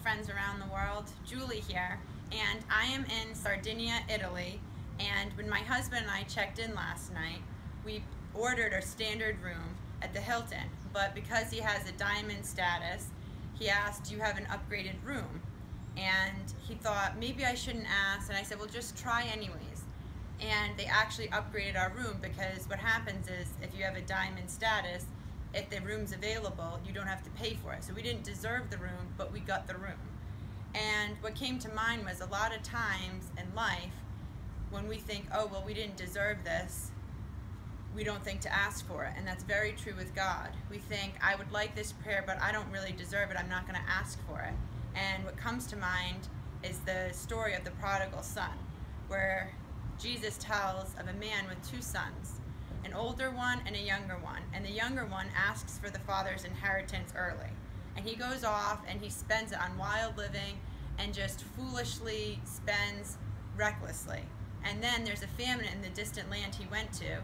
friends around the world. Julie here, and I am in Sardinia, Italy, and when my husband and I checked in last night, we ordered our standard room at the Hilton, but because he has a diamond status, he asked, do you have an upgraded room? And he thought, maybe I shouldn't ask, and I said, well, just try anyways. And they actually upgraded our room, because what happens is, if you have a diamond status, if the room's available, you don't have to pay for it. So we didn't deserve the room, but we got the room. And what came to mind was, a lot of times in life, when we think, oh, well, we didn't deserve this, we don't think to ask for it. And that's very true with God. We think, I would like this prayer, but I don't really deserve it. I'm not going to ask for it. And what comes to mind is the story of the prodigal son, where Jesus tells of a man with two sons, an older one and a younger one. And the younger one asks for the father's inheritance early. And he goes off and he spends it on wild living and just foolishly spends recklessly. And then there's a famine in the distant land he went to,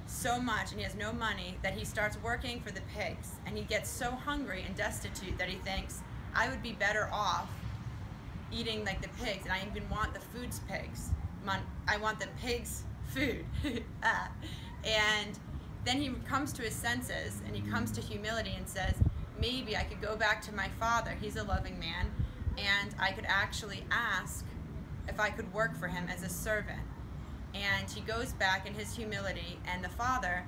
so much, and he has no money, that he starts working for the pigs. And he gets so hungry and destitute that he thinks, I would be better off eating like the pigs, and I even want the food's pigs. I want the pigs' food. And then he comes to his senses, and he comes to humility and says, maybe I could go back to my father, he's a loving man, and I could actually ask if I could work for him as a servant. And he goes back in his humility, and the father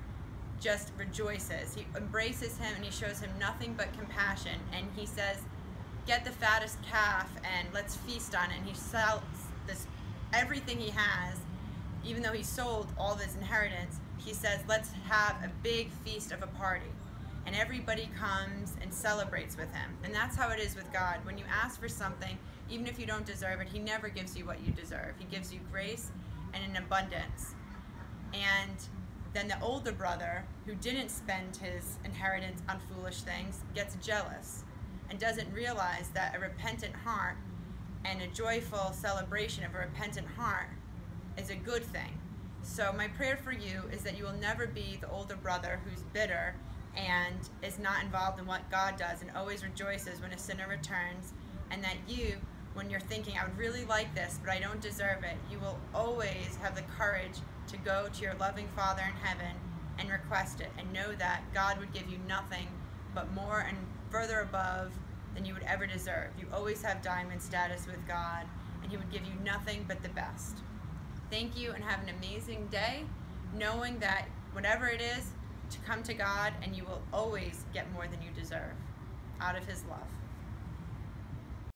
just rejoices. He embraces him, and he shows him nothing but compassion, and he says, get the fattest calf and let's feast on it. And he sells everything he has, even though he sold all of his inheritance. He says, let's have a big feast of a party. And everybody comes and celebrates with him. And that's how it is with God. When you ask for something, even if you don't deserve it, he never gives you what you deserve. He gives you grace and an abundance. And then the older brother, who didn't spend his inheritance on foolish things, gets jealous and doesn't realize that a repentant heart and a joyful celebration of a repentant heart is a good thing. So my prayer for you is that you will never be the older brother who's bitter and is not involved in what God does and always rejoices when a sinner returns, and that you, when you're thinking, I would really like this, but I don't deserve it, you will always have the courage to go to your loving Father in heaven and request it, and know that God would give you nothing but more and further above than you would ever deserve. You always have diamond status with God, and he would give you nothing but the best. Thank you, and have an amazing day, knowing that whatever it is, to come to God, and you will always get more than you deserve out of his love.